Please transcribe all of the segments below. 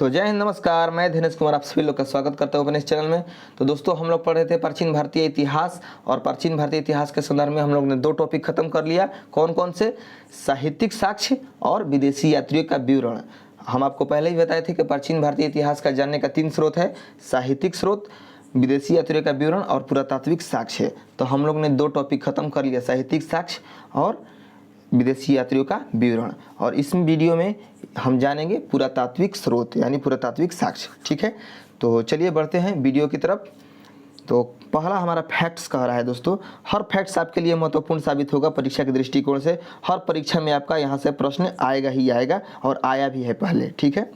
तो जय हिंद, नमस्कार। मैं दिनेश कुमार आप सभी लोग का स्वागत करता हूँ अपने इस चैनल में। तो दोस्तों, हम लोग पढ़ रहे थे प्राचीन भारतीय इतिहास, और प्राचीन भारतीय इतिहास के संदर्भ में हम लोग ने दो टॉपिक खत्म कर लिया। कौन कौन से? साहित्यिक साक्ष्य और विदेशी यात्रियों का विवरण। हम आपको पहले ही बताए थे कि प्राचीन भारतीय इतिहास का जानने का 3 स्रोत है: साहित्यिक स्रोत, विदेशी यात्रियों का विवरण और पुरातात्विक साक्ष्य। तो हम लोग ने दो टॉपिक खत्म कर लिया, साहित्यिक साक्ष्य और विदेशी यात्रियों का विवरण। और इस वीडियो में हम जानेंगे पुरातात्विक स्रोत यानी पुरातात्विक साक्ष्य। ठीक है, तो चलिए बढ़ते हैं वीडियो की तरफ। तो पहला हमारा फैक्ट्स कह रहा है दोस्तों, हर फैक्ट्स आपके लिए महत्वपूर्ण साबित होगा परीक्षा के दृष्टिकोण से। हर परीक्षा में आपका यहाँ से प्रश्न आएगा ही आएगा, और आया भी है पहले। ठीक है,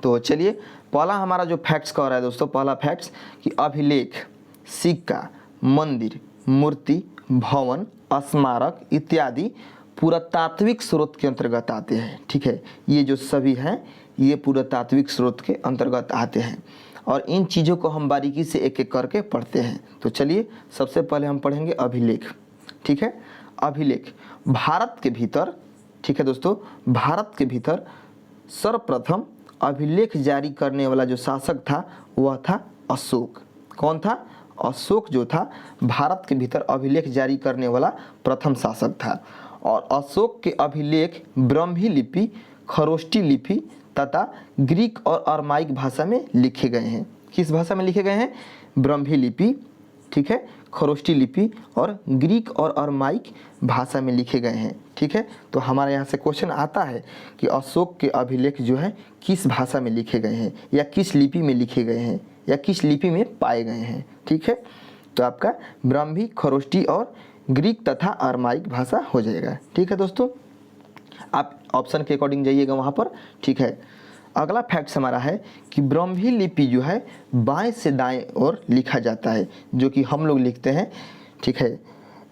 तो चलिए पहला हमारा जो फैक्ट्स कह रहा है दोस्तों, पहला फैक्ट्स कि अभिलेख, सिक्का, मंदिर, मूर्ति, भवन, स्मारक इत्यादि पुरातात्विक स्रोत के अंतर्गत आते हैं। ठीक है, ये जो सभी हैं ये पुरातात्विक स्रोत के अंतर्गत आते हैं, और इन चीज़ों को हम बारीकी से एक एक करके पढ़ते हैं। तो चलिए सबसे पहले हम पढ़ेंगे अभिलेख। ठीक है, अभिलेख भारत के भीतर, ठीक है दोस्तों, भारत के भीतर सर्वप्रथम अभिलेख जारी करने वाला जो शासक था वह था अशोक। कौन था? अशोक जो था भारत के भीतर अभिलेख जारी करने वाला प्रथम शासक था। और अशोक के अभिलेख ब्राह्मी लिपि, खरोष्टी लिपि तथा ग्रीक और अरमाइक भाषा में लिखे गए हैं। किस भाषा में लिखे गए हैं? ब्राह्मी लिपि, ठीक है, खरोष्टी लिपि और ग्रीक और अरमाइक भाषा में लिखे गए हैं। ठीक है, तो हमारे यहाँ से क्वेश्चन आता है कि अशोक के अभिलेख जो है किस भाषा में लिखे गए हैं, या किस लिपि में लिखे गए हैं, या किस लिपि में पाए गए हैं। ठीक है, तो आपका ब्राह्मी, खरोष्टी और ग्रीक तथा अरमाइक भाषा हो जाएगा। ठीक है दोस्तों, आप ऑप्शन के अकॉर्डिंग जाइएगा वहाँ पर। ठीक है, अगला फैक्ट्स हमारा है कि ब्राह्मी लिपि जो है बाएं से दाएं ओर लिखा जाता है, जो कि हम लोग लिखते हैं। ठीक है,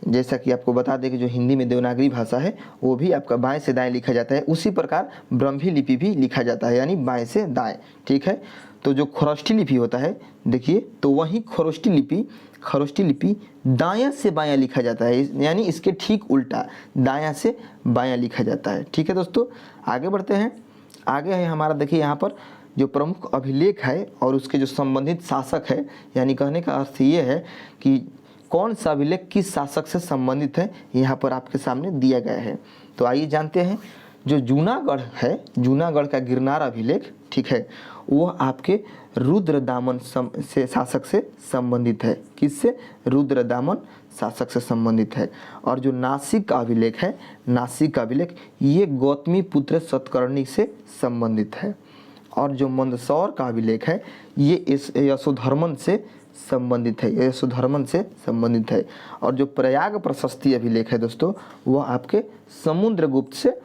जैसा कि आपको बता दें कि जो हिंदी में देवनागरी भाषा है वो भी आपका बाएं से दाएं लिखा जाता है, उसी प्रकार ब्राह्मी लिपि भी लिखा जाता है, यानी बाएं से दाएं। ठीक है, तो जो खरोष्टी लिपि होता है, देखिए, तो वही खरोष्टी लिपि दायां से बायां लिखा जाता है, यानी इसके ठीक उल्टा दायां से बायां लिखा जाता है। ठीक है दोस्तों, आगे बढ़ते हैं। आगे है हमारा, देखिए यहाँ पर जो प्रमुख अभिलेख है और उसके जो संबंधित शासक है, यानी कहने का अर्थ ये है कि कौन सा अभिलेख किस शासक से संबंधित है, यहाँ पर आपके सामने दिया गया है। तो आइए जानते हैं। जो जूनागढ़ है, जूनागढ़ का गिरनार अभिलेख, ठीक है, वह आपके रुद्रदामन से शासक से संबंधित है। किससे? रुद्रदामन शासक से संबंधित है। और जो नासिक का अभिलेख है, नासिक का अभिलेख, ये गौतमी पुत्र सतकर्णी से संबंधित है। और जो मंदसौर का अभिलेख है ये यशोधर्मन से संबंधित है, यशोधर्मन से संबंधित है। और जो प्रयाग प्रशस्ति अभिलेख है दोस्तों, वह आपके समुद्रगुप्त से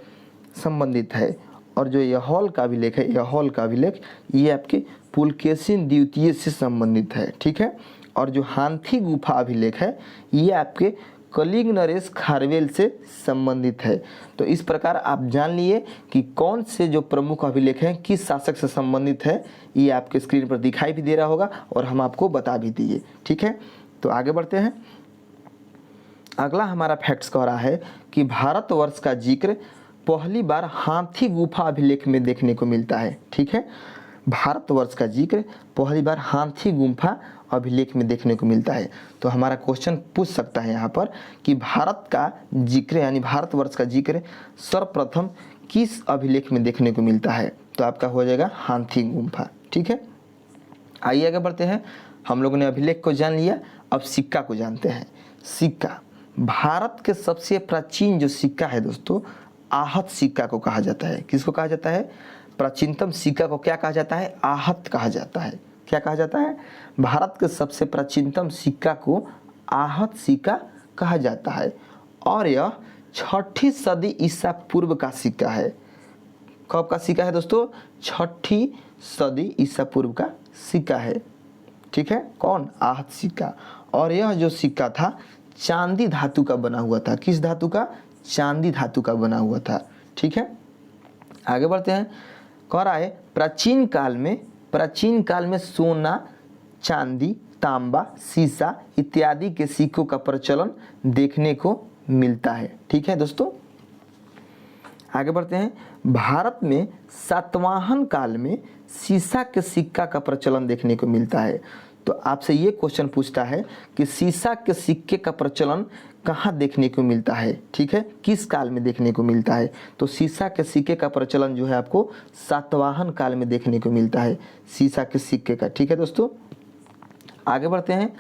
संबंधित है। और जो यहोल का अभिलेख है, यहोल का अभिलेख, ये आपके पुलकेशिन द्वितीय से संबंधित है। ठीक है, और जो हांथी गुफा अभिलेख है ये आपके कलिंग नरेश खारवेल से संबंधित है। तो इस प्रकार आप जान लिए कि कौन से जो प्रमुख अभिलेख हैं किस शासक से संबंधित है, ये आपके स्क्रीन पर दिखाई भी दे रहा होगा और हम आपको बता भी दिए। ठीक है, तो आगे बढ़ते हैं। अगला हमारा फैक्ट्स कह रहा है कि भारतवर्ष का जिक्र पहली बार हाथी गुफा अभिलेख में देखने को मिलता है। ठीक है, भारतवर्ष का जिक्र पहली बार हाथी गुफा अभिलेख में देखने को मिलता है। तो हमारा क्वेश्चन पूछ सकता है यहाँ पर कि भारत का जिक्र यानी भारतवर्ष का जिक्र सर्वप्रथम किस अभिलेख में देखने को मिलता है? तो आपका हो जाएगा हाथी गुफा। ठीक है, आइए आगे बढ़ते हैं। हम लोगों ने अभिलेख को जान लिया, अब सिक्का को जानते हैं। सिक्का, भारत के सबसे प्राचीन जो सिक्का है दोस्तों, आहत सिक्का को कहा जाता है। किसको कहा जाता है? प्राचीनतम सिक्का को क्या कहा जाता है? आहत कहा जाता है। क्या कहा जाता है? भारत के सबसे प्राचीनतम सिक्का को आहत सिक्का कहा जाता है, और यह 6ठी सदी ईसा पूर्व का सिक्का है। कब का सिक्का है दोस्तों? 6ठी सदी ईसा पूर्व का सिक्का है। ठीक है, कौन? आहत सिक्का। और यह जो सिक्का था चांदी धातु का बना हुआ था। किस धातु का? चांदी धातु का बना हुआ था। ठीक है, आगे बढ़ते हैं। कह रहा है प्राचीन काल में सोना, चांदी, तांबा, सीसा इत्यादि के सिक्कों का प्रचलन देखने को मिलता है। ठीक है दोस्तों, आगे बढ़ते हैं। भारत में सातवाहन काल में सीसा के सिक्का का प्रचलन देखने को मिलता है। तो आपसे ये क्वेश्चन पूछता है कि सीसा के सिक्के का प्रचलन कहाँ देखने को मिलता है, ठीक है, किस काल में देखने को मिलता है। तो सीसा के सिक्के का प्रचलन जो है आपको सातवाहन काल में देखने को मिलता है, सीसा के सिक्के का, ठीक है दोस्तों। आगे बढ़ते हैं।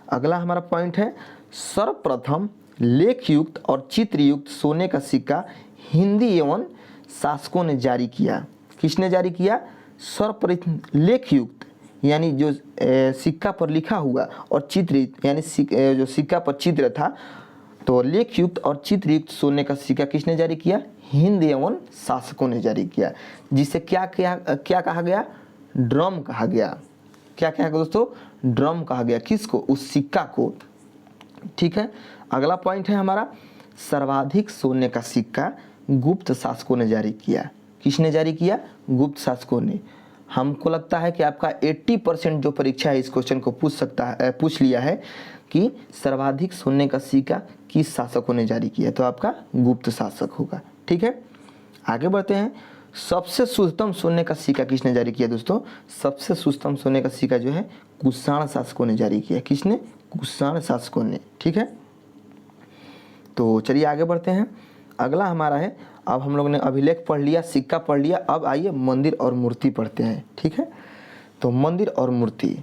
अगला हमारा पॉइंट है, सर्वप्रथम लेख युक्त और चित्र युक्त सोने का सिक्का हिंदी एवं शासकों ने जारी किया। किसने जारी किया? सर्वप्रथम लेख युक्त यानी जो सिक्का पर लिखा हुआ और चित्र यानी जो सिक्का पर चित्र था, तो लेख युक्त और चित्र युक्त सोने का सिक्का किसने जारी किया? हिंद एवं शासकों ने जारी किया, जिसे क्या कहा गया? ड्रम कहा गया। क्या कहा गया दोस्तों? ड्रम कहा गया। किसको? उस सिक्का को, ठीक है। अगला पॉइंट है हमारा, सर्वाधिक सोने का सिक्का गुप्त शासकों ने जारी किया। किसने जारी किया? गुप्त शासकों ने। हमको लगता है कि आपका 80% जो परीक्षा है इस क्वेश्चन को पूछ लिया है कि सर्वाधिक सोने का सिक्का किस शासकों ने जारी किया, तो आपका गुप्त शासक होगा, ठीक है। आगे बढ़ते हैं। सबसे शुद्धतम सोने का सिक्का किसने जारी किया दोस्तों? सबसे शुद्धतम सोने का सिक्का जो है कुषाण शासकों ने जारी किया। किसने? कुषाण शासकों ने, ठीक है। तो चलिए आगे बढ़ते हैं। अगला हमारा है, अब हम लोग ने अभिलेख पढ़ लिया, सिक्का पढ़ लिया, अब आइए मंदिर और मूर्ति पढ़ते हैं, ठीक है। तो मंदिर और मूर्ति,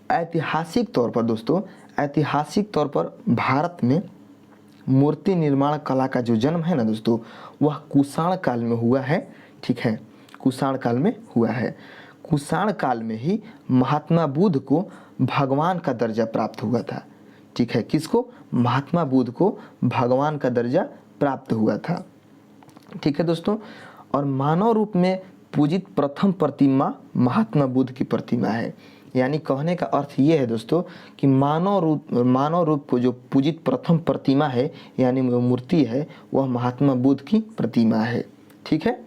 ऐतिहासिक तौर पर दोस्तों, ऐतिहासिक तौर पर भारत में मूर्ति निर्माण कला का जो जन्म है ना दोस्तों, वह कुषाण काल में हुआ है, ठीक है। कुषाण काल में हुआ है। कुषाण काल में ही महात्मा बुद्ध को भगवान का दर्जा प्राप्त हुआ था, ठीक है। किसको? महात्मा बुद्ध को भगवान का दर्जा प्राप्त हुआ था, ठीक है दोस्तों। और मानव रूप में पूजित प्रथम प्रतिमा महात्मा बुद्ध की प्रतिमा है। यानी कहने का अर्थ ये है दोस्तों कि मानव रूप को जो पूजित प्रथम प्रतिमा है यानी मूर्ति है, वह महात्मा बुद्ध की प्रतिमा है, ठीक है।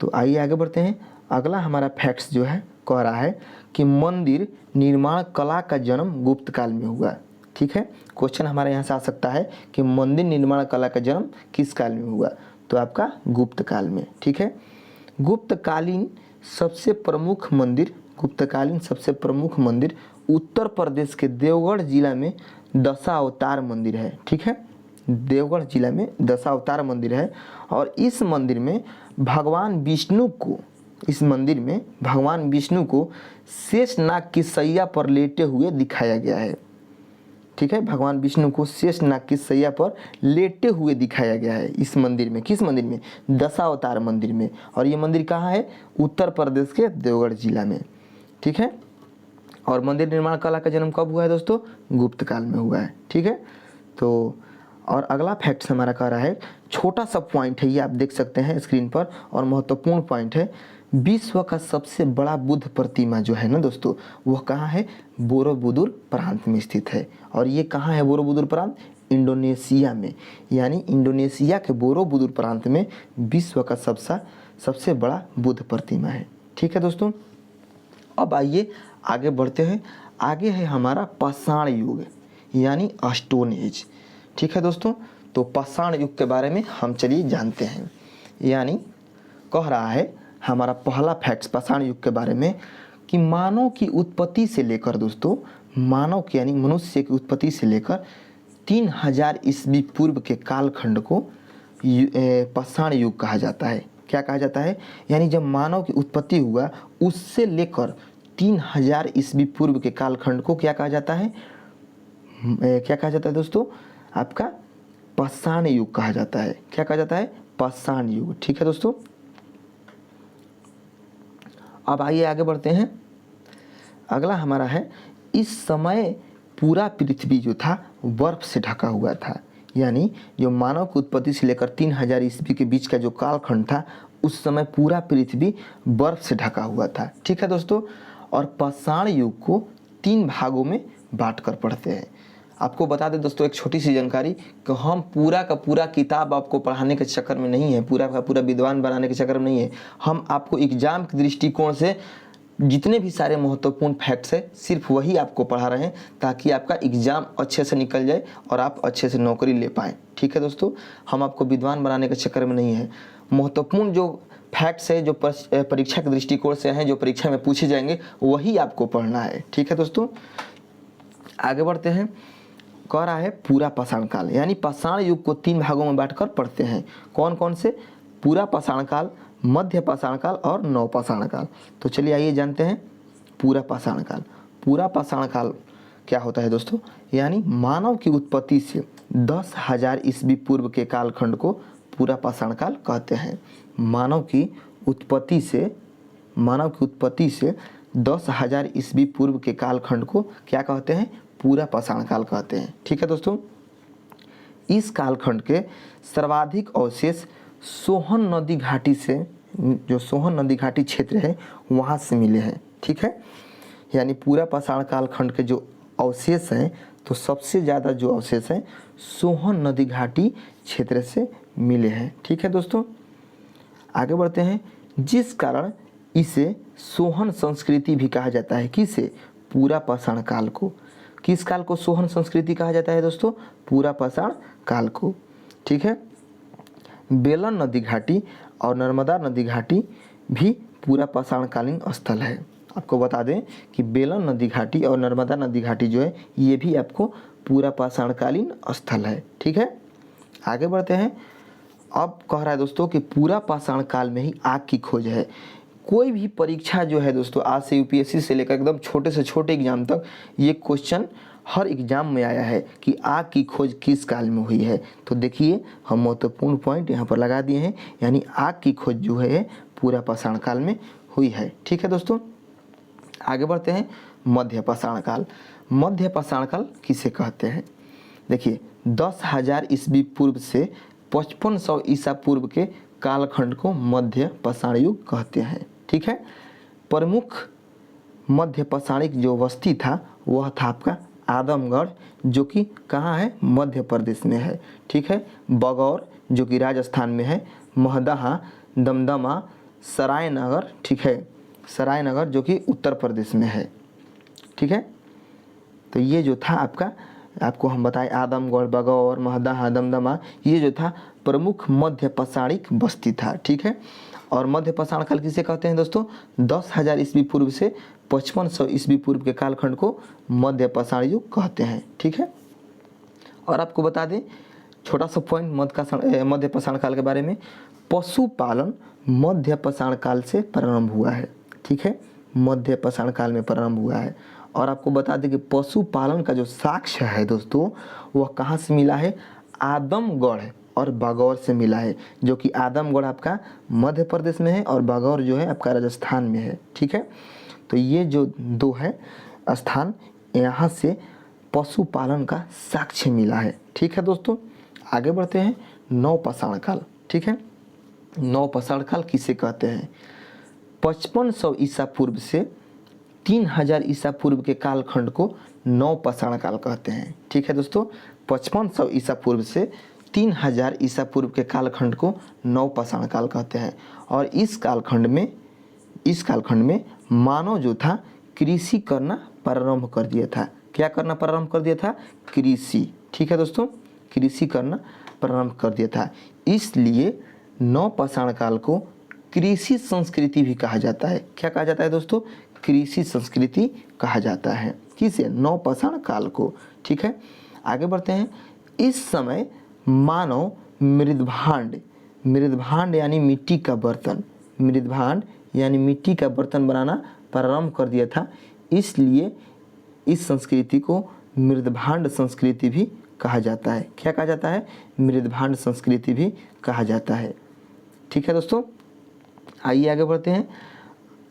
तो आइए आगे बढ़ते हैं। अगला हमारा फैक्ट्स जो है कह रहा है कि मंदिर निर्माण कला का जन्म गुप्त काल में हुआ, ठीक है। क्वेश्चन हमारे यहाँ से आ सकता है कि मंदिर निर्माण कला का जन्म किस काल में हुआ, तो आपका गुप्त काल में, ठीक है। गुप्तकालीन सबसे प्रमुख मंदिर उत्तर प्रदेश के देवगढ़ जिला में दशावतार मंदिर है, ठीक है। देवगढ़ जिला में दशावतार मंदिर है। और इस मंदिर में भगवान विष्णु को शेषनाग की सैया पर लेटे हुए दिखाया गया है, ठीक है। भगवान विष्णु को शेषनाग की सैया पर लेटे हुए दिखाया गया है इस मंदिर में। किस मंदिर में? दशावतार मंदिर में। और ये मंदिर कहाँ है? उत्तर प्रदेश के देवगढ़ जिला में, ठीक है। और मंदिर निर्माण कला का जन्म कब हुआ है दोस्तों? गुप्त काल में हुआ है, ठीक है। तो और अगला फैक्ट हमारा कह रहा है, छोटा सा पॉइंट है ये, आप देख सकते हैं स्क्रीन पर, और महत्वपूर्ण पॉइंट है। विश्व का सबसे बड़ा बुद्ध प्रतिमा जो है ना दोस्तों, वह कहाँ है? बोरोबुदुर प्रांत में स्थित है। और ये कहाँ है बोरोबुदुर प्रांत? इंडोनेशिया में। यानी इंडोनेशिया के बोरोबुदुर प्रांत में विश्व का सबसे बड़ा बुद्ध प्रतिमा है, ठीक है दोस्तों। अब आइए आगे बढ़ते हैं। आगे है हमारा पाषाण युग यानी स्टोन एज, ठीक है दोस्तों। तो पाषाण युग के बारे में हम चलिए जानते हैं। यानी कह रहा है हमारा पहला फैक्ट पाषाण युग के बारे में कि मानव की उत्पत्ति से लेकर दोस्तों, मानव की यानी मनुष्य की उत्पत्ति से लेकर 3000 ईस्वी पूर्व के कालखंड को पाषाण युग कहा जाता है। क्या कहा जाता है? यानी जब मानव की उत्पत्ति हुआ उससे लेकर 3000 ईस्वी पूर्व के कालखंड को क्या कहा जाता है? क्या कहा जाता है दोस्तों? आपका पाषाण युग कहा जाता है। क्या कहा जाता है? पाषाण युग, ठीक है दोस्तों। अब आइए आगे बढ़ते हैं। अगला हमारा है, इस समय पूरा पृथ्वी जो था बर्फ से ढका हुआ था। यानी जो मानव की उत्पत्ति से लेकर 3000 ईस्वी के बीच का जो कालखंड था, उस समय पूरा पृथ्वी बर्फ से ढका हुआ था, ठीक है दोस्तों। और पाषाण युग को 3 भागों में बांट कर पढ़ते हैं। आपको बता दें दोस्तों एक छोटी सी जानकारी कि हम पूरा का पूरा किताब आपको पढ़ाने के चक्कर में नहीं है, पूरा का पूरा विद्वान बनाने के चक्कर में नहीं है। हम आपको एग्जाम के दृष्टिकोण से जितने भी सारे महत्वपूर्ण फैक्ट्स है सिर्फ वही आपको पढ़ा रहे हैं ताकि आपका एग्जाम अच्छे से निकल जाए और आप अच्छे से नौकरी ले पाएँ। ठीक है दोस्तों, हम आपको विद्वान बनाने के चक्कर में नहीं है। महत्वपूर्ण जो फैक्ट्स है जो परीक्षा के दृष्टिकोण से हैं, जो परीक्षा में पूछे जाएंगे, वही आपको पढ़ना है। ठीक है दोस्तों, आगे बढ़ते हैं। कह रहा है पूरा पाषाण काल, यानी पाषाण युग को 3 भागों में बांटकर पढ़ते हैं। कौन कौन से? पूरा पाषाण काल, मध्य पाषाण काल और नव पाषाण काल। तो चलिए आइए जानते हैं पूरा पाषाण काल। पूरा पाषाण काल क्या होता है दोस्तों? यानी मानव की उत्पत्ति से 10,000 ईस्वी पूर्व के कालखंड को पूरा पाषाण काल कहते हैं। मानव की उत्पत्ति से 10,000 ईस्वी पूर्व के कालखंड को क्या कहते हैं? पूरा पाषाण काल कहते हैं। ठीक है दोस्तों, इस कालखंड के सर्वाधिक अवशेष सोहन नदी घाटी से, जो सोहन नदी घाटी क्षेत्र है वहाँ से मिले हैं। ठीक है, यानी पूरा पाषाण कालखंड के जो अवशेष हैं, तो सबसे ज़्यादा जो अवशेष हैं सोहन नदी घाटी क्षेत्र से मिले हैं। ठीक है दोस्तों, आगे बढ़ते हैं। जिस कारण इसे सोहन संस्कृति भी कहा जाता है। किसे? पूरा पाषाण काल को। किस काल को सोहन संस्कृति कहा जाता है दोस्तों? पूरा पाषाण काल को। ठीक है, बेलन नदी घाटी और नर्मदा नदी घाटी भी पूरा पाषाणकालीन स्थल है। आपको बता दें कि बेलन नदी घाटी और नर्मदा नदी घाटी जो है ये भी आपको पूरा पाषाणकालीन स्थल है। ठीक है, आगे बढ़ते हैं। अब कह रहा है दोस्तों कि पूरा पाषाण काल में ही आग की खोज है। कोई भी परीक्षा जो है दोस्तों, आज से यूपीएससी से लेकर एकदम छोटे से छोटे एग्जाम तक ये क्वेश्चन हर एग्जाम में आया है कि आग की खोज किस काल में हुई है। तो देखिए हम महत्वपूर्ण पॉइंट यहाँ पर लगा दिए हैं, यानी आग की खोज जो है पूरा पाषाण काल में हुई है। ठीक है दोस्तों, आगे बढ़ते हैं। मध्य पाषाण काल। मध्य पाषाण काल किसे कहते हैं? देखिए 10,000 ईस्वी पूर्व से 5500 ईसा पूर्व के कालखंड को मध्य पाषाण युग कहते हैं। ठीक है, प्रमुख मध्य पाषाणिक जो बस्ती था वह था आपका आदमगढ़, जो कि कहाँ है? मध्य प्रदेश में है। ठीक है, बगौर जो कि राजस्थान में है, महदहा, दमदमा, सरायनगर, ठीक है, सरायनगर जो कि उत्तर प्रदेश में है। ठीक है, तो ये जो था आपको हम बताएं आदमगढ़, बगौर, महदहा, दमदमा, ये जो था प्रमुख मध्य पाषाणिक बस्ती था। ठीक है, और मध्य पाषाण काल किसे कहते हैं दोस्तों? 10,000 ईस्वी पूर्व से 5500 ईस्वी पूर्व के कालखंड को मध्य पाषाण युग कहते हैं। ठीक है, और आपको बता दें छोटा सा पॉइंट मध्य पाषाण काल के बारे में। पशुपालन मध्य पाषाण काल से प्रारंभ हुआ है। ठीक है, मध्य पाषाण काल में प्रारंभ हुआ है। और आपको बता दें कि पशुपालन का जो साक्ष्य है दोस्तों वह कहाँ से मिला है? आदमगढ़ और बगौर से मिला है, जो कि आदमगढ़ आपका मध्य प्रदेश में है और बगौर जो है आपका राजस्थान में है। ठीक है, तो ये जो दो है स्थान, यहाँ से पशुपालन का साक्ष्य मिला है। ठीक है दोस्तों, आगे बढ़ते हैं। नव पाषाण काल। ठीक है, नव पाषाण काल किसे कहते हैं? 5500 ईसा पूर्व से 3000 ईसा पूर्व के कालखंड को नव पाषाण काल कहते हैं। ठीक है दोस्तों, 5500 ईसा पूर्व से 3000 ईसा पूर्व के कालखंड को नव पाषाण काल कहते हैं। और इस कालखंड में मानव जो था कृषि करना प्रारंभ कर दिया था। क्या करना प्रारंभ कर दिया था? कृषि। ठीक है दोस्तों, कृषि करना प्रारंभ कर दिया था। इसलिए नव पाषाण काल को कृषि संस्कृति भी कहा जाता है। क्या कहा जाता है दोस्तों? कृषि संस्कृति कहा जाता है। किसे? नव पाषाण काल को। ठीक है, आगे बढ़ते हैं। इस समय मानव मृदभांड यानी मिट्टी का बर्तन, मृदभांड यानी मिट्टी का बर्तन बनाना प्रारंभ कर दिया था। इसलिए इस संस्कृति को मृदभांड संस्कृति भी कहा जाता है। क्या कहा जाता है? मृदभांड संस्कृति भी कहा जाता है। ठीक है दोस्तों, आइए आगे बढ़ते हैं।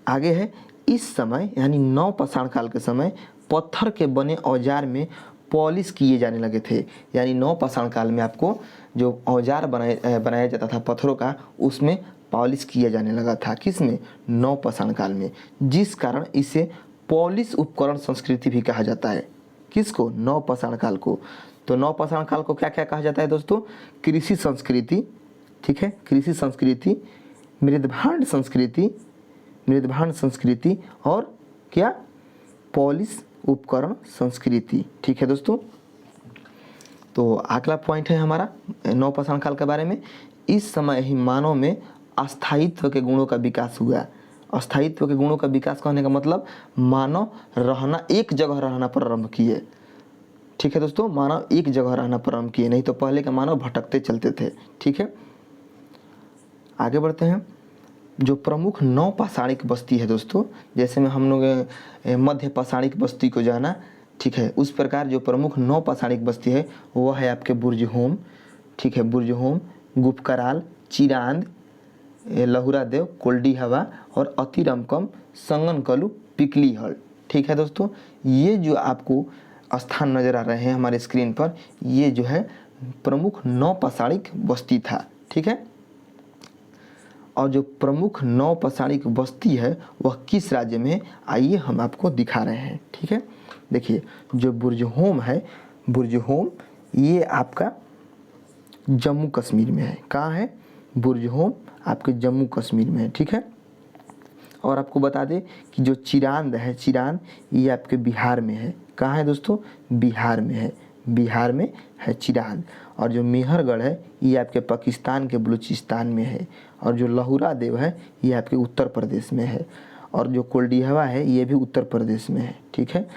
आगे है इस समय यानी नव पाषाण काल के समय पत्थर के बने औजार में पॉलिश किए जाने लगे थे। यानी नव पाषाण काल में आपको जो औजार बनाया जाता था पत्थरों का, उसमें पॉलिश किया जाने लगा था। किस में? नव पाषाण काल में, जिस कारण इसे पॉलिश उपकरण संस्कृति भी कहा जाता है। किसको? नव पाषाण काल को। तो नव पाषाण काल को क्या क्या कहा जाता है दोस्तों? कृषि संस्कृति, ठीक है, कृषि संस्कृति, मृदभांड संस्कृति, मृदभांड संस्कृति और क्या, पॉलिश उपकरण संस्कृति। ठीक है दोस्तों। तो अगला पॉइंट है हमारा नवपाषाण काल के बारे में। इस समय ही मानव में अस्थायित्व के गुणों का विकास हुआ। अस्थायित्व के गुणों का विकास कहने का मतलब मानव रहना, एक जगह रहना प्रारंभ किए। ठीक है दोस्तों, मानव एक जगह रहना प्रारंभ किए, नहीं तो पहले का मानव भटकते चलते थे। ठीक है, आगे बढ़ते हैं। जो प्रमुख नवपाषाणिक बस्ती है दोस्तों, जैसे में हम लोग मध्य पाषाणिक बस्ती को जाना, ठीक है, उस प्रकार जो प्रमुख नवपाषाणिक बस्ती है वह है आपके बुर्जहोम। ठीक है, बुर्जहोम, गुपकराल, चिरांद, लहुरादेव, कोल्डी हवा और अतिरमकम, संगनकलु, पिकलीहल। ठीक है दोस्तों, ये जो आपको स्थान नजर आ रहे हैं हमारे स्क्रीन पर, ये जो है प्रमुख नवपाषाणिक बस्ती था। ठीक है, और जो प्रमुख नवपाषाणिक बस्ती है वह किस राज्य में, आइए हम आपको दिखा रहे हैं। ठीक है, देखिए जो बुर्जहोम है, बुर्जहोम ये आपका जम्मू कश्मीर में है। कहाँ है, बुर्जहोम आपके जम्मू कश्मीर में है। ठीक है, और आपको बता दें कि जो चिरांद है, चिरांद ये आपके बिहार में है। कहाँ है दोस्तों, बिहार में है, बिहार में है चिरांद। और जो मेहरगढ़ है ये आपके पाकिस्तान के बलूचिस्तान में है। और जो लहुरादेव है ये आपके उत्तर प्रदेश में है। और जो कोल्डीहवा है ये भी उत्तर प्रदेश में है। ठीक है,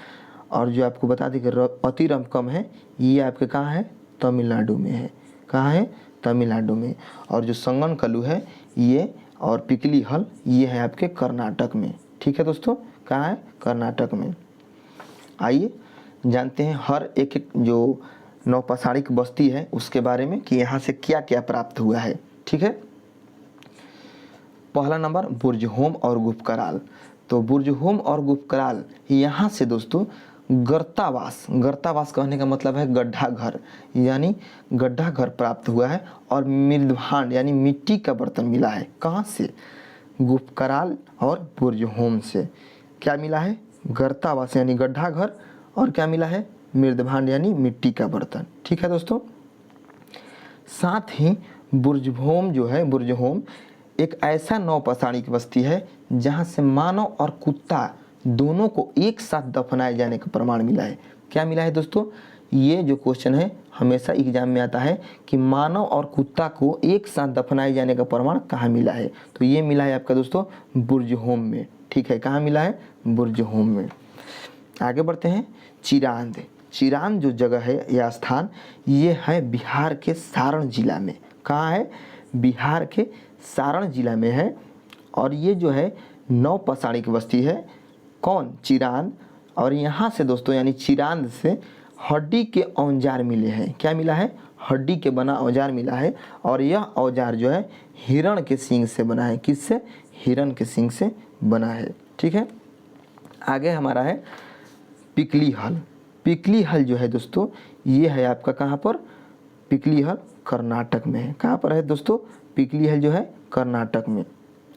और जो आपको बता दें कि अतिरमकम है ये आपके कहाँ है, तमिलनाडु में है। कहाँ है, तमिलनाडु में। और जो संगनकलु है ये और पिकलीहल ये है आपके कर्नाटक में। ठीक है दोस्तों, कहाँ है, कर्नाटक में। आइए जानते हैं हर एक एक जो नवपाषाणिक बस्ती है उसके बारे में कि यहाँ से क्या क्या प्राप्त हुआ है। ठीक है, पहला नंबर बुर्जहोम और गुपकराल। तो बुर्जहोम और गुपकराल यहाँ से दोस्तों गर्तावास, गर्तावास कहने का मतलब है गड्ढा घर, यानी गड्ढा घर प्राप्त हुआ है। और मृदभांड यानी मिट्टी का बर्तन मिला है। कहाँ से, गुपकराल और बुर्जहोम से। क्या मिला है, गर्तावास यानी गड्ढा घर, और क्या मिला है, मृदभांड यानी मिट्टी का बर्तन। ठीक है दोस्तों, साथ ही बुर्जहोम जो है, बुर्जहोम एक ऐसा नवपाषाणिक बस्ती है जहाँ से मानव और कुत्ता दोनों को एक साथ दफनाए जाने का प्रमाण मिला है। क्या मिला है दोस्तों, ये जो क्वेश्चन है हमेशा एग्जाम में आता है कि मानव और कुत्ता को एक साथ दफनाए जाने का प्रमाण कहाँ मिला है, तो ये मिला है आपका दोस्तों बुर्जहोम में। ठीक है, कहाँ मिला है, बुर्जहोम में। आगे बढ़ते हैं। चिरांद, चिरांद जो जगह है या स्थान ये है बिहार के सारण जिला में। कहाँ है, बिहार के सारण जिला में है। और ये जो है नवपाषाणिक बस्ती है, कौन, चिरांद। और यहाँ से दोस्तों यानी चिरांद से हड्डी के औजार मिले हैं। क्या मिला है, हड्डी के बना औजार मिला है। और यह औजार जो है हिरण के सींग से बना है। किससे, हिरण के सींग से बना है। ठीक है, आगे हमारा है पिकलीहल। पिकलीहल जो है दोस्तों ये है आपका कहाँ पर, पिकलीहल कर्नाटक में है। कहाँ पर है दोस्तों, पिकलीहल जो है कर्नाटक में।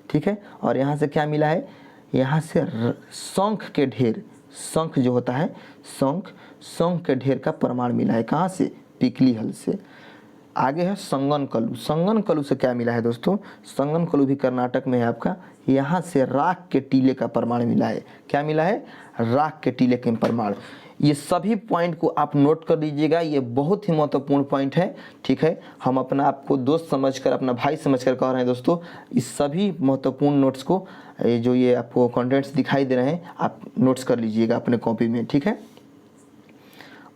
ठीक है, और यहाँ से क्या मिला है, यहाँ से शंख के ढेर, शंख जो होता है शंख, शंख के ढेर का प्रमाण मिला है। कहाँ से, पिकलीहल से। आगे है संगनकलु। संगनकलु से क्या मिला है दोस्तों, संगनकलु भी कर्नाटक में है आपका। यहाँ से राख के टीले का प्रमाण मिला है। क्या मिला है, राख के टीले के प्रमाण। ये सभी पॉइंट को आप नोट कर लीजिएगा, ये बहुत ही महत्वपूर्ण पॉइंट है। ठीक है, हम अपना आपको दोस्त समझकर, अपना भाई समझकर कह रहे हैं दोस्तों, इस सभी महत्वपूर्ण नोट्स को, जो ये आपको कंटेंट्स दिखाई दे रहे हैं, आप नोट्स कर लीजिएगा अपने कॉपी में। ठीक है,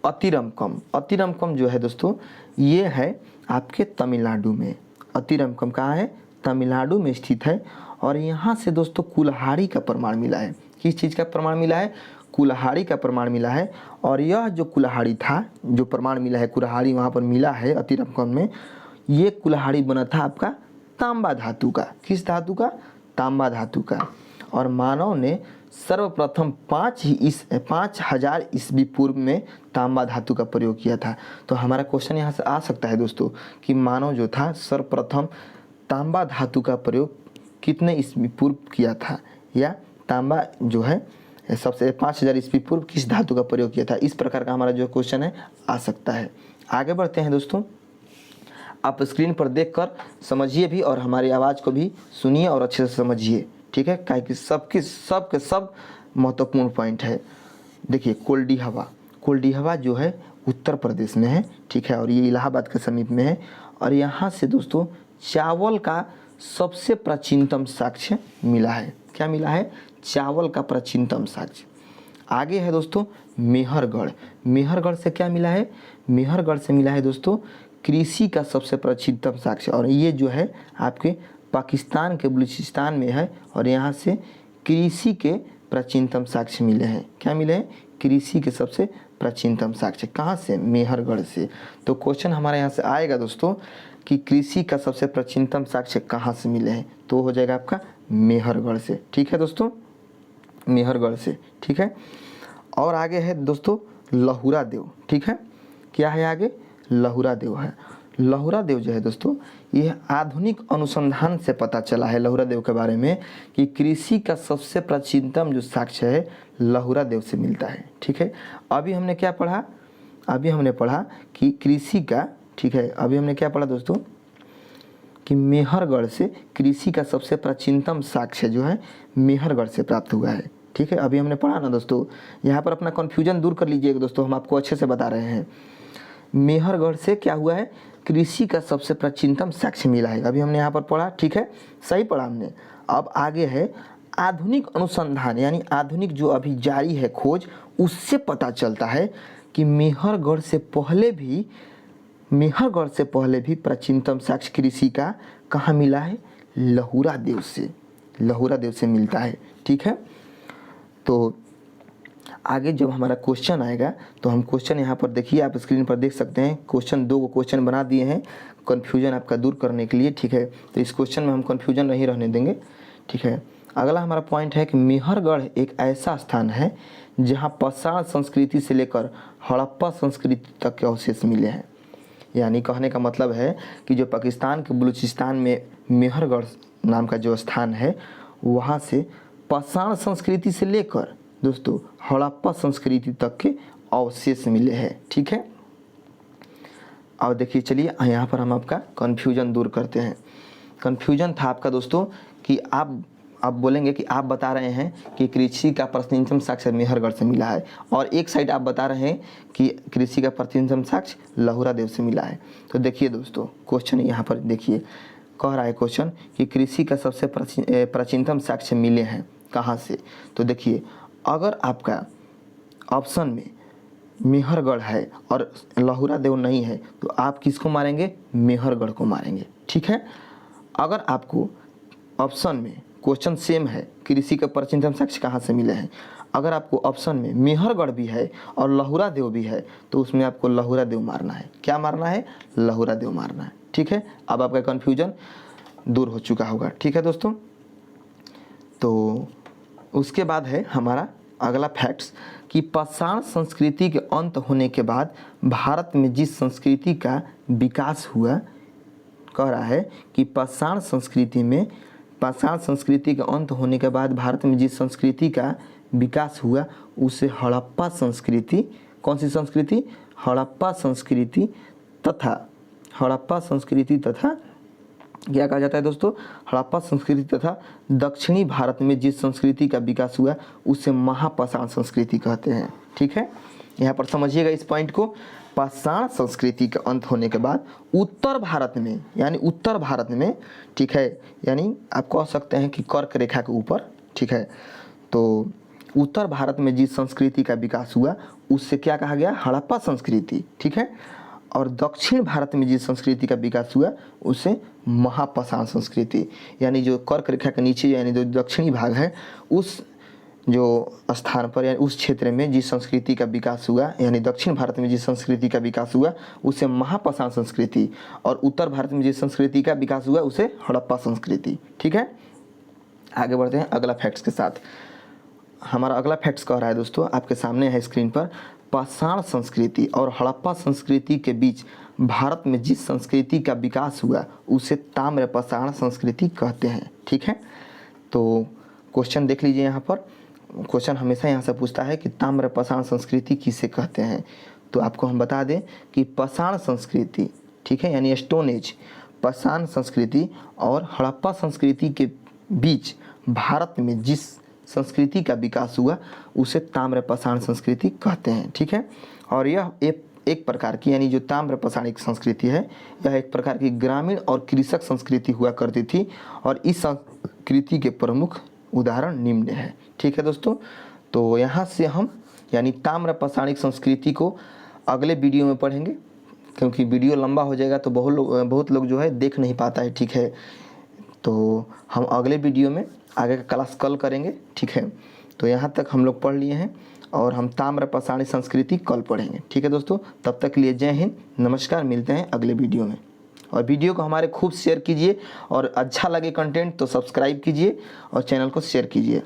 अतिरमकम। अतिरमकम जो है दोस्तों ये है आपके तमिलनाडु में। अतिरमकम कहाँ है, तमिलनाडु में स्थित है। और यहाँ से दोस्तों कुल्हाड़ी का प्रमाण मिला है। किस चीज़ का प्रमाण मिला है, कुल्हाड़ी का प्रमाण मिला है। और यह जो कुल्हाड़ी था, जो प्रमाण मिला है कुल्हाड़ी वहाँ पर मिला है अतिरमकम में, ये कुल्हाड़ी बना था आपका तांबा धातु का। किस धातु का, तांबा धातु का। और मानव ने सर्वप्रथम 5000 ईस्वी पूर्व में तांबा धातु का प्रयोग किया था। तो हमारा क्वेश्चन यहाँ से आ सकता है दोस्तों कि मानव जो था सर्वप्रथम तांबा धातु का प्रयोग कितने ईस्वी पूर्व किया था, या तांबा जो है सबसे 5000 ईस्वी पूर्व किस धातु का प्रयोग किया था। इस प्रकार का हमारा जो क्वेश्चन है आ सकता है। आगे बढ़ते हैं दोस्तों, आप स्क्रीन पर देखकर समझिए भी और हमारी आवाज़ को भी सुनिए और अच्छे से समझिए। ठीक है, काहे कि सब महत्वपूर्ण पॉइंट है। देखिए कोल्डी हवा जो है उत्तर प्रदेश में है, ठीक है, और ये इलाहाबाद के समीप में है। और यहाँ से दोस्तों चावल का सबसे प्राचीनतम साक्ष्य मिला है। क्या मिला है? चावल का प्राचीनतम साक्ष्य। आगे है दोस्तों मेहरगढ़ से क्या मिला है? मेहरगढ़ से मिला है दोस्तों कृषि का सबसे प्राचीनतम साक्ष्य, और ये जो है आपके पाकिस्तान के बलूचिस्तान में है। और यहाँ से कृषि के प्राचीनतम साक्ष्य मिले हैं। क्या मिले हैं? कृषि के सबसे प्राचीनतम साक्ष्य। कहाँ से? मेहरगढ़ से। तो क्वेश्चन हमारे यहाँ से आएगा दोस्तों कि कृषि का सबसे प्राचीनतम साक्ष्य कहाँ से मिले हैं, तो हो जाएगा आपका मेहरगढ़ से। ठीक है दोस्तों, मेहरगढ़ से। ठीक है, और आगे है दोस्तों लहुरा देव। ठीक है, क्या है आगे? लहुरा देव है। लहुरा देव जो है दोस्तों यह आधुनिक अनुसंधान से पता चला है लहुरा देव के बारे में कि कृषि का सबसे प्राचीनतम जो साक्ष्य है लहुरा देव से मिलता है। ठीक है, अभी हमने क्या पढ़ा? अभी हमने पढ़ा कि कृषि का, ठीक है, अभी हमने क्या पढ़ा दोस्तों कि मेहरगढ़ से कृषि का सबसे प्राचीनतम साक्ष्य जो है मेहरगढ़ से प्राप्त हुआ है। ठीक है, अभी हमने पढ़ा ना दोस्तों। यहाँ पर अपना कन्फ्यूजन दूर कर लीजिएगा दोस्तों, हम आपको अच्छे से बता रहे हैं। मेहरगढ़ से क्या हुआ है? कृषि का सबसे प्राचीनतम साक्ष्य मिला है। अभी हमने यहाँ पर पढ़ा, ठीक है, सही पढ़ा हमने। अब आगे है आधुनिक अनुसंधान, यानी आधुनिक जो अभी जारी है खोज, उससे पता चलता है कि मेहरगढ़ से पहले भी प्राचीनतम साक्ष्य कृषि का कहाँ मिला है? लहुरा देव से मिलता है। ठीक है, तो आगे जब हमारा क्वेश्चन आएगा तो हम क्वेश्चन यहाँ पर देखिए, आप स्क्रीन पर देख सकते हैं। क्वेश्चन 2 क्वेश्चन बना दिए हैं कन्फ्यूजन आपका दूर करने के लिए। ठीक है, तो इस क्वेश्चन में हम कन्फ्यूजन नहीं रहने देंगे। ठीक है, अगला हमारा पॉइंट है कि मेहरगढ़ एक ऐसा स्थान है जहाँ पाषाण संस्कृति से लेकर हड़प्पा संस्कृति तक के अवशेष मिले हैं। यानी कहने का मतलब है कि जो पाकिस्तान के बलूचिस्तान में मेहरगढ़ नाम का जो स्थान है, वहाँ से पाषाण संस्कृति से लेकर दोस्तों हड़प्पा संस्कृति तक के अवशेष मिले हैं। ठीक है, अब देखिए, चलिए यहाँ पर हम आपका कन्फ्यूजन दूर करते हैं। कन्फ्यूजन था आपका दोस्तों कि आप बोलेंगे कि आप बता रहे हैं कि कृषि का प्राचीनतम साक्ष्य मेहरगढ़ से मिला है, और एक साइड आप बता रहे हैं कि कृषि का प्राचीनतम साक्ष्य लहुरा देव से मिला है। तो देखिए दोस्तों, क्वेश्चन यहाँ पर देखिए, कह रहा है क्वेश्चन कि कृषि का सबसे प्राचीनतम साक्ष्य मिले हैं कहाँ से। तो देखिए, अगर आपका ऑप्शन में मेहरगढ़ है और लहुरा देव नहीं है तो आप किसको मारेंगे? मेहरगढ़ को मारेंगे। ठीक है, अगर आपको ऑप्शन में क्वेश्चन सेम है, कृषि का प्राचीनतम साक्ष्य कहाँ से मिले हैं, अगर आपको ऑप्शन में मेहरगढ़ भी है और लहुरा देव भी है तो उसमें आपको लहुरा देव मारना है। क्या मारना है? लहुरा देव मारना है। ठीक है, अब आपका कन्फ्यूजन दूर हो चुका होगा। ठीक है दोस्तों, तो उसके बाद है हमारा अगला फैक्ट्स कि पाषाण संस्कृति के अंत होने के बाद भारत में जिस संस्कृति का विकास हुआ, कह रहा है कि पाषाण संस्कृति के अंत होने के बाद भारत में जिस संस्कृति का विकास हुआ उसे हड़प्पा संस्कृति, कौन सी संस्कृति? हड़प्पा संस्कृति तथा क्या कहा जाता है दोस्तों? हड़प्पा संस्कृति तथा दक्षिणी भारत में जिस संस्कृति का विकास हुआ उसे महापाषाण संस्कृति कहते हैं। ठीक है, यहाँ पर समझिएगा इस पॉइंट को। पाषाण संस्कृति के अंत होने के बाद उत्तर भारत में, ठीक है, यानी आप कह सकते हैं कि कर्क रेखा के ऊपर, ठीक है, तो उत्तर भारत में जिस संस्कृति का विकास हुआ उससे क्या कहा गया? हड़प्पा संस्कृति। ठीक है, और दक्षिण भारत में जिस संस्कृति का विकास हुआ उसे महापाषाण संस्कृति, यानी जो कर्क रेखा के नीचे यानी जो दक्षिणी भाग है उस जो स्थान पर यानी उस क्षेत्र में जिस संस्कृति का विकास हुआ, यानी दक्षिण भारत में जिस संस्कृति का विकास हुआ उसे महापाषाण संस्कृति, और उत्तर भारत में जिस संस्कृति का विकास हुआ उसे हड़प्पा संस्कृति। ठीक है, आगे बढ़ते हैं अगला फैक्ट्स के साथ। हमारा अगला फैक्ट्स कह रहा है दोस्तों, आपके सामने है स्क्रीन पर, पाषाण संस्कृति और हड़प्पा संस्कृति के बीच भारत में जिस संस्कृति का विकास हुआ उसे ताम्रपाषाण संस्कृति कहते हैं। ठीक है, तो क्वेश्चन देख लीजिए, यहाँ पर क्वेश्चन हमेशा यहाँ से पूछता है कि ताम्रपाषाण संस्कृति किसे कहते हैं। तो आपको हम बता दें कि पाषाण संस्कृति, ठीक है, यानी स्टोन एज, पाषाण संस्कृति और हड़प्पा संस्कृति के बीच भारत में जिस संस्कृति का विकास हुआ उसे ताम्रपाषाण संस्कृति कहते हैं। ठीक है, और यह एक प्रकार की, यानी जो ताम्रपाषाणिक संस्कृति है, यह एक प्रकार की ग्रामीण और कृषक संस्कृति हुआ करती थी और इस संस्कृति के प्रमुख उदाहरण निम्न है। ठीक है दोस्तों, तो यहाँ से हम यानी ताम्रपाषाणिक संस्कृति को अगले वीडियो में पढ़ेंगे, क्योंकि वीडियो लंबा हो जाएगा तो बहुत लोग जो है देख नहीं पाता है। ठीक है, तो हम अगले वीडियो में आगे का क्लास कल करेंगे। ठीक है, तो यहाँ तक हम लोग पढ़ लिए हैं और हम ताम्रपाषाणी संस्कृति कल पढ़ेंगे। ठीक है दोस्तों, तब तक के लिए जय हिंद, नमस्कार, मिलते हैं अगले वीडियो में। और वीडियो को हमारे खूब शेयर कीजिए और अच्छा लगे कंटेंट तो सब्सक्राइब कीजिए और चैनल को शेयर कीजिए।